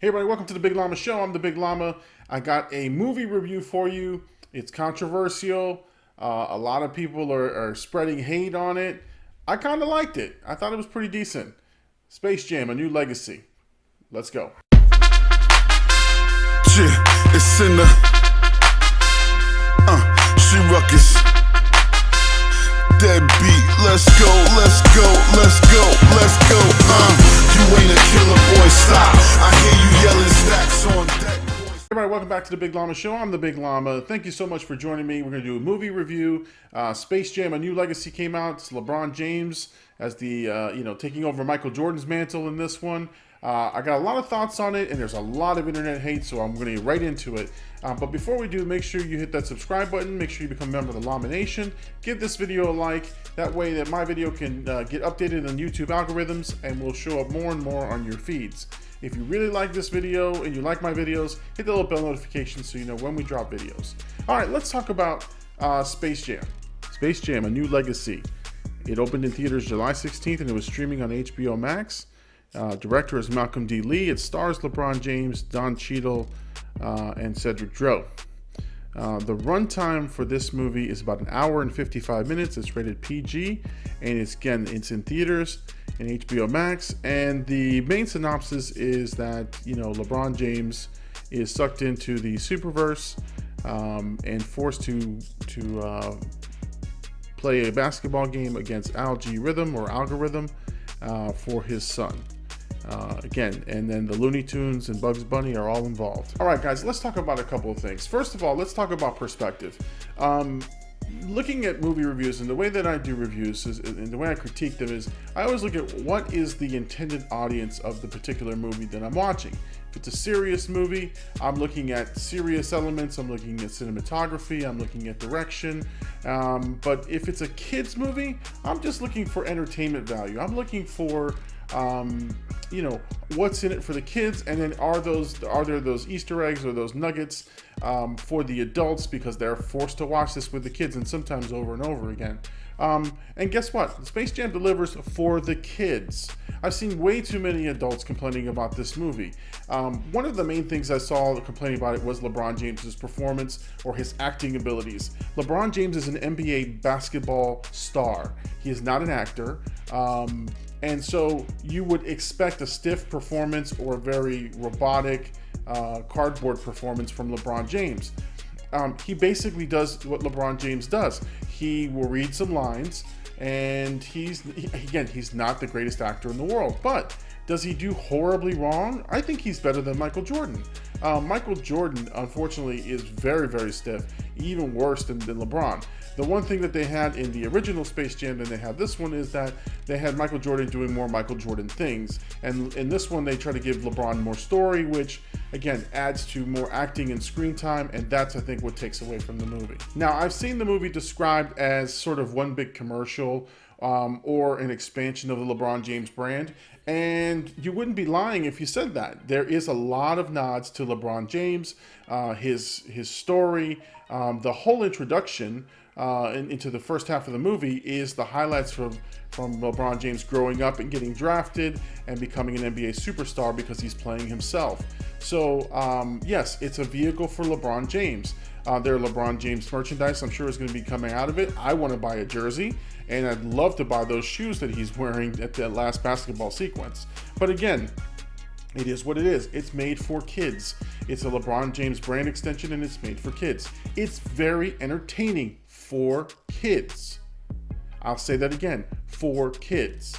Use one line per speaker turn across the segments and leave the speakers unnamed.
Hey everybody, welcome to the Big Llama Show. I'm the Big Llama. I got a movie review for you. It's controversial. A lot of people are spreading hate on it. I kind of liked it. I thought it was pretty decent. Space Jam: A New Legacy. Let's go.
It's SINA. She ruckus. Deadbeat. Let's go, let's go, let's go, let's go. You ain't a killer, boy. Stop. I hear you yelling stacks on deck.
Everybody, welcome back to the Big Llama Show. I'm the Big Llama. Thank you so much for joining me. We're going to do a movie review. Space Jam: A New Legacy came out. It's LeBron James as the taking over Michael Jordan's mantle in this one. I got a lot of thoughts on it, and there's a lot of internet hate, so I'm going to get right into it. But before we do, make sure you hit that subscribe button. Make sure you become a member of the Llama Nation. Give this video a like. That way that my video can get updated on YouTube algorithms and will show up more and more on your feeds. If you really like this video and you like my videos, hit the little bell notification so you know when we drop videos. All right, let's talk about Space Jam. Space Jam: A New Legacy. It opened in theaters July 16th and it was streaming on HBO Max. Director is Malcolm D. Lee. It stars LeBron James, Don Cheadle, and Cedric Dreux. The runtime for this movie is about 1 hour and 55 minutes. It's rated PG, and it's in theaters and HBO Max. And the main synopsis is that LeBron James is sucked into the Superverse and forced to play a basketball game against algorithm for his son. And then the Looney Tunes and Bugs Bunny are all involved. All right, guys, let's talk about a couple of things. First of all, let's talk about perspective. Looking at movie reviews, and the way that I do reviews and the way I critique them is I always look at what is the intended audience of the particular movie that I'm watching. If it's a serious movie, I'm looking at serious elements, I'm looking at cinematography, I'm looking at direction. But if it's a kid's movie, I'm just looking for entertainment value. I'm looking for what's in it for the kids, and then are there those Easter eggs or those nuggets for the adults, because they're forced to watch this with the kids, and sometimes over and over again. And guess what? Space Jam delivers for the kids. I've seen way too many adults complaining about this movie. One of the main things I saw complaining about it was LeBron James's performance or his acting abilities. LeBron James is an NBA basketball star. He is not an actor. And so you would expect a stiff performance or a very robotic cardboard performance from LeBron James. He basically does what LeBron James does. He will read some lines, and he's not the greatest actor in the world, but does he do horribly wrong? I think he's better than Michael Jordan. Michael Jordan, unfortunately, is very, very stiff, even worse than LeBron. The one thing that they had in the original Space Jam than they have this one is that they had Michael Jordan doing more Michael Jordan things. And in this one, they try to give LeBron more story, which, again, adds to more acting and screen time. And that's, I think, what takes away from the movie. Now, I've seen the movie described as sort of one big commercial or an expansion of the LeBron James brand. And you wouldn't be lying if you said that. There is a lot of nods to LeBron James, his story, the whole introduction into the first half of the movie is the highlights from LeBron James growing up and getting drafted and becoming an NBA superstar because he's playing himself. So yes, it's a vehicle for LeBron James. There are LeBron James merchandise I'm sure is going to be coming out of it. I want to buy a jersey, and I'd love to buy those shoes that he's wearing at that last basketball sequence. But again, it is what it is. It's made for kids. It's a LeBron James brand extension, and it's made for kids. It's very entertaining for kids. I'll say that again, for kids.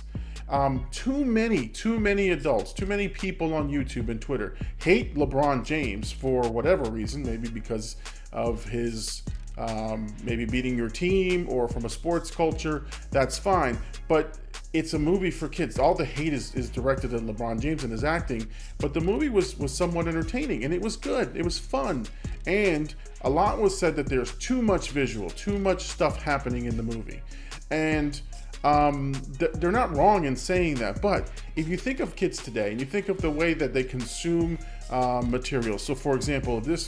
Too many adults, too many people on YouTube and Twitter hate LeBron James for whatever reason, maybe because of his maybe beating your team or from a sports culture. That's fine, but it's a movie for kids. All the hate is directed at LeBron James and his acting, but the movie was somewhat entertaining, and it was good. It was fun, and a lot was said that there's too much visual, too much stuff happening in the movie, and they're not wrong in saying that, but if you think of kids today and you think of the way that they consume material. So for example, if this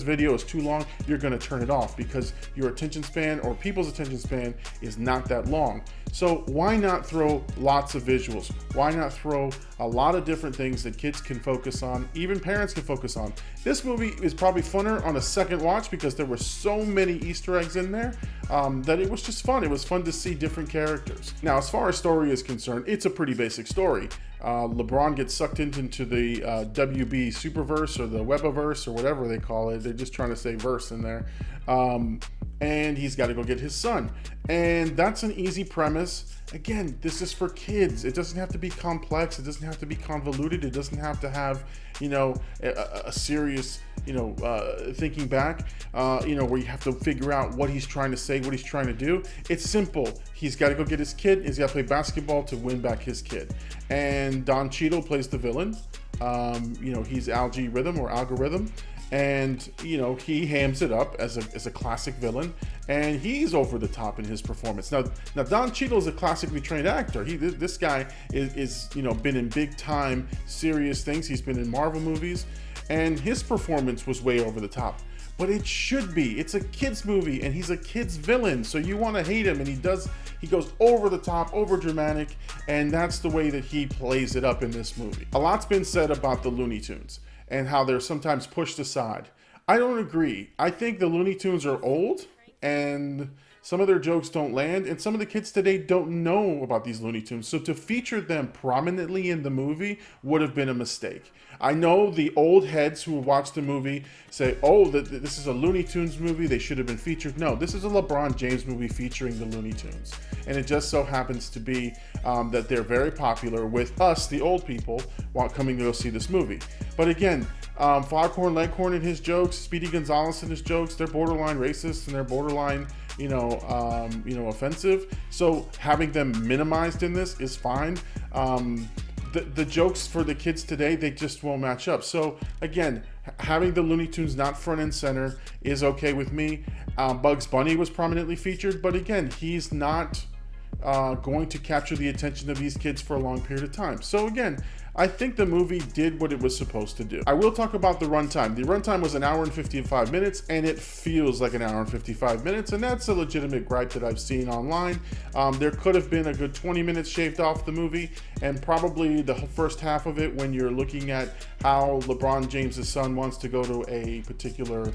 video is too long, you're going to turn it off because your attention span or people's attention span is not that long. So why not throw lots of visuals? Why not throw a lot of different things that kids can focus on, even parents can focus on? This movie is probably funner on a second watch because there were so many Easter eggs in there that it was just fun. It was fun to see different characters. Now, as far as story is concerned, it's a pretty basic story. LeBron gets sucked into the WB Superverse or the Webaverse or whatever they call it. They're just trying to say verse in there. And he's got to go get his son. And that's an easy premise. Again, this is for kids. It doesn't have to be complex. It doesn't have to be convoluted. It doesn't have to have, you know, a serious, you know, thinking back, you know, where you have to figure out what he's trying to say, what he's trying to do. It's simple. He's got to go get his kid. He's got to play basketball to win back his kid. And Don Cheadle plays the villain. You know, he's Algorithm. And, you know, he hams it up as a classic villain, and he's over the top in his performance. Now Don Cheadle is a classically trained actor. This guy is, you know, been in big time serious things. He's been in Marvel movies, and his performance was way over the top. But it should be. It's a kid's movie, and he's a kid's villain, so you want to hate him, and he goes over the top, over dramatic, and that's the way that he plays it up in this movie. A lot's been said about the Looney Tunes and how they're sometimes pushed aside. I don't agree. I think the Looney Tunes are old, and some of their jokes don't land, and some of the kids today don't know about these Looney Tunes. So to feature them prominently in the movie would have been a mistake. I know the old heads who watch the movie say, oh, this is a Looney Tunes movie, they should have been featured. No, this is a LeBron James movie featuring the Looney Tunes. And it just so happens to be that they're very popular with us, the old people, while coming to go see this movie. But again, Foghorn Leghorn and his jokes, Speedy Gonzalez and his jokes, they're borderline racist and they're borderline, offensive. So having them minimized in this is fine. The jokes for the kids today, they just won't match up. So again, having the Looney Tunes not front and center is okay with me. Bugs Bunny was prominently featured, but again, he's not going to capture the attention of these kids for a long period of time. So again, I think the movie did what it was supposed to do. I will talk about the runtime. The runtime was 1 hour and 55 minutes, and it feels like 1 hour and 55 minutes, and that's a legitimate gripe that I've seen online. There could have been a good 20 minutes shaved off the movie, and probably the first half of it when you're looking at how LeBron James' son wants to go to a particular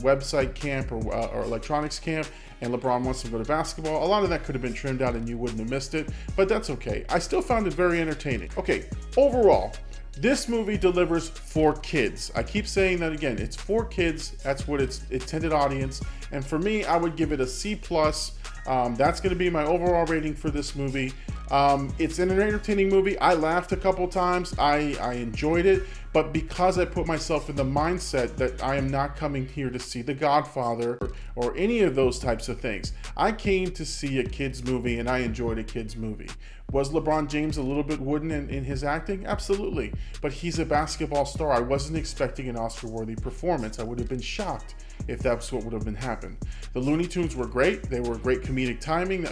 website camp or electronics camp, and LeBron wants to go to basketball. A lot of that could have been trimmed out and you wouldn't have missed it, but that's okay. I still found it very entertaining. Okay, overall, this movie delivers for kids. I keep saying that again. It's for kids. That's what its intended audience. And for me, I would give it a C+. That's going to be my overall rating for this movie. It's an entertaining movie. I laughed a couple times. I enjoyed it. But because I put myself in the mindset that I am not coming here to see The Godfather or any of those types of things, I came to see a kid's movie and I enjoyed a kid's movie. Was LeBron James a little bit wooden in his acting? Absolutely. But he's a basketball star. I wasn't expecting an Oscar-worthy performance. I would have been shocked if that's what would have been happened. The Looney Tunes were great. They were great comedic timing.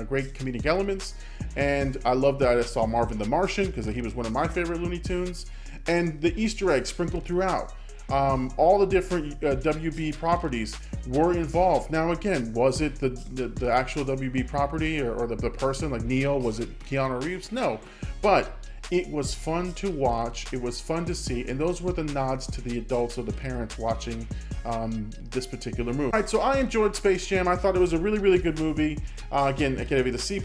Great comedic elements. And I love that I saw Marvin the Martian because he was one of my favorite Looney Tunes. And the Easter eggs sprinkled throughout. All the different WB properties were involved. Now again, was it the actual WB property or the person like Neo? Was it Keanu Reeves? No, but it was fun to watch. It was fun to see, and those were the nods to the adults or the parents watching this particular movie. All right, so I enjoyed Space Jam. I thought it was a really, really good movie. Again, I gave it a C+.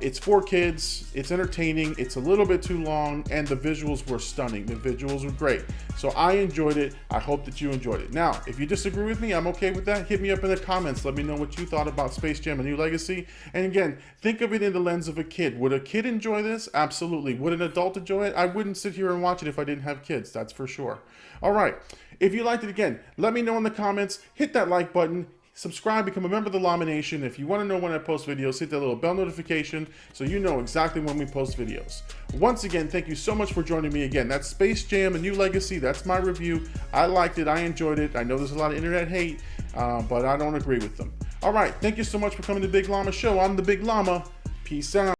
It's for kids, it's entertaining, it's a little bit too long, and the visuals were stunning. The visuals were great. So I enjoyed it. I hope that you enjoyed it. Now, if you disagree with me, I'm okay with that. Hit me up in the comments. Let me know what you thought about Space Jam: A New Legacy. And again, think of it in the lens of a kid. Would a kid enjoy this? Absolutely. Would an adult enjoy it? I wouldn't sit here and watch it if I didn't have kids, that's for sure. All right. If you liked it, again, let me know in the comments. Hit that like button. Subscribe, become a member of the Llama Nation. If you want to know when I post videos, hit that little bell notification so you know exactly when we post videos. Once again, thank you so much for joining me again. That's Space Jam: A New Legacy. That's my review. I liked it. I enjoyed it. I know there's a lot of internet hate, but I don't agree with them. All right. Thank you so much for coming to Big Llama Show. I'm the Big Llama. Peace out.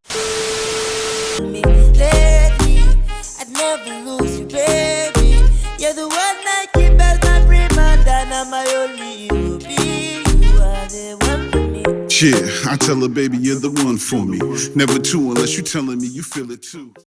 Shit, I tell her, baby, you're the one for me. Never two unless you telling me you feel it too.